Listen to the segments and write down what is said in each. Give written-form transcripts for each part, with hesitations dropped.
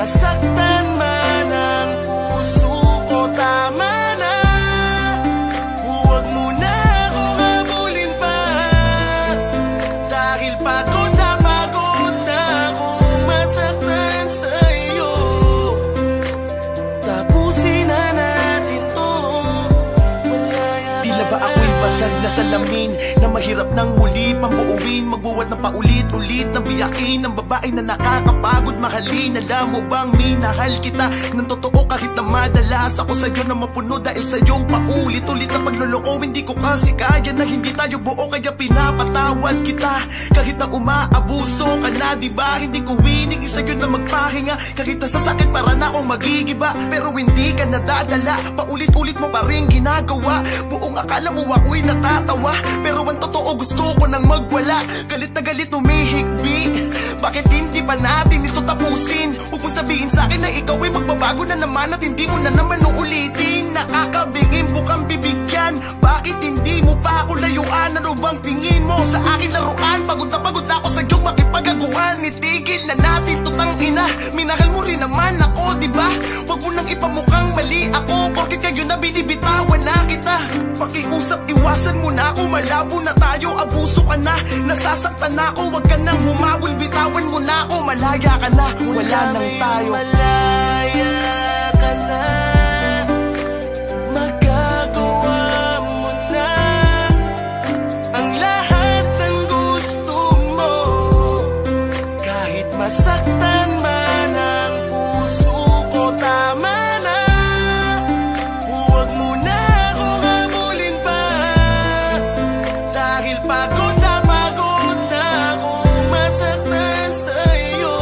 masaktan man ang puso ko, tama na. Huwag mo na akong habulin pa, dahil pagod na akong masaktan sa'yo. Tapusin na natin to, malaya. Tila ba ako'y basag na salamin na mahirap nang muli pambuuin, magbuwat ng paulit-ulit na biyakin ng babae na nakakapagod mahalin. Alam mo bang minahal kita ng totoo kahit na madalas ako sa'yo na mapuno dahil sa iyong paulit-ulit na pagluloko. Hindi ko kasi kaya na hindi tayo buo, kaya pinapatawad kita kahit na umaabuso ka na, diba? Hindi ko winig sa'yo na magpahinga kahit na sasakit para na akong magigiba, pero hindi ka nadadala, paulit-ulit mo pa rin ginagawa. Buong akala mo ako'y natatawa, pero ang totoo gusto ko nang magwala. Galit na galit humihigbi, bakit hindi pa natin ito tapusin? Huwag mong sabihin sa'kin na ikaw ay magbabago na naman at hindi mo na naman uulitin. Nakakabingin, bukang bibigyan, bakit hindi mo pa ako layuan? Ano bang tingin mo sa akin laruan? Pagod na ako sa iyong makipagaguhan. Itigil na natin to, tangina, minahal mo rin naman ako, diba? Huwag mo nang ipamukhang mali ako, porkit kayo na binibitawan na kita. Pakiusap, iwasan mo na ako, malabo na tayo, abuso ka na, nasasaktan na ako. Huwag ka nang humawil, bitawan mo na ako, malaya ka na, wala nang tayo. Malaya ka na, magagawa mo na ang lahat ng gusto mo, kahit masaktan man ang puso ko, tama na. Huwag mo na akong habulin pa, dahil pagod na akong masaktan sa'yo.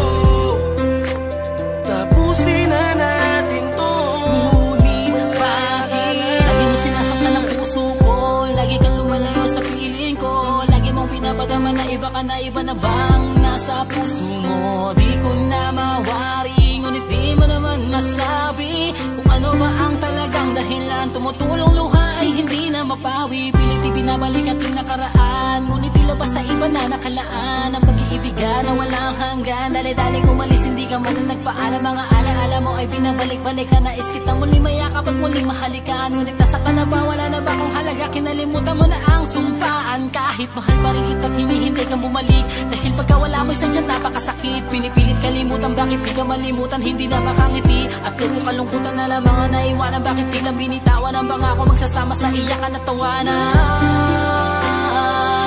Tapusin na natin to. Ngunit bakit lagi mo sinasaktan ang puso ko? Lagi kang lumalayo sa piling ko, lagi mong pinapadama na iba ka na, iba na bang nasa puso mo? Di ko na mawari, ngunit di mo naman masabi kung ano ba ang talagang dahilan. Tumutulong luha ay hindi na mapawi, pilit ibinabalik ating nakaraan, ngunit tila ba sa iba na nakalaan ang pag-iibigan na walang hanggan. Dali-dali umalis, hindi ka man na nagpaalam. Mga alaala mo ay binabalik-balik ka, nais kitang muling mayakap at muling mahalikan, ngunit nasa ka na ba, wala na ba kung halaga? Kinalimutan mo na ang sumpaan, kahit mahal pa rin kita, hinihintay kang bumalik, dahil pagkawala mo'y sadyang napakasakit. Pinipilit kalimutan, bakit di ka malimutan? Hindi na makangiti at puro kalungkutan na lang mga naiwanan. Bakit bilang binitawan ang bangako, magsasama sa iyakan at tawanan?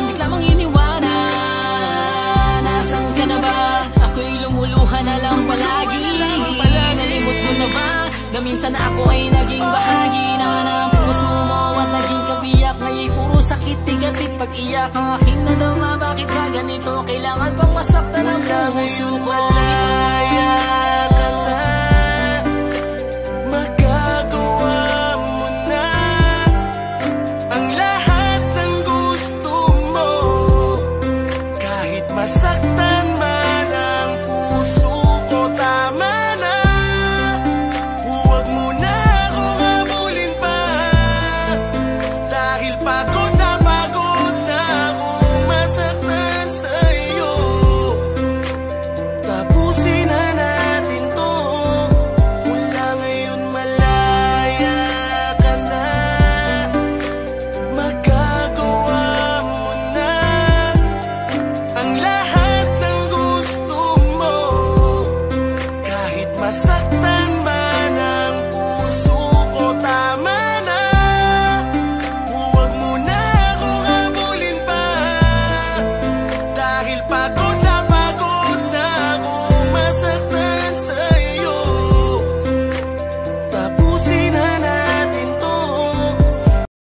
Bigla mong iniwanan, nasan ka na ba? Ako'y lumuluha na lang palagi, nalimot mo na ba na minsan ako ay naging bahagi na ng puso mo at naging kabiyak? Ngaya'y puro sakit, tigatit pag-iyak ang aking nadama. Bakit ka ganito? Kailangan pang masaktan ang puso ko. Malaya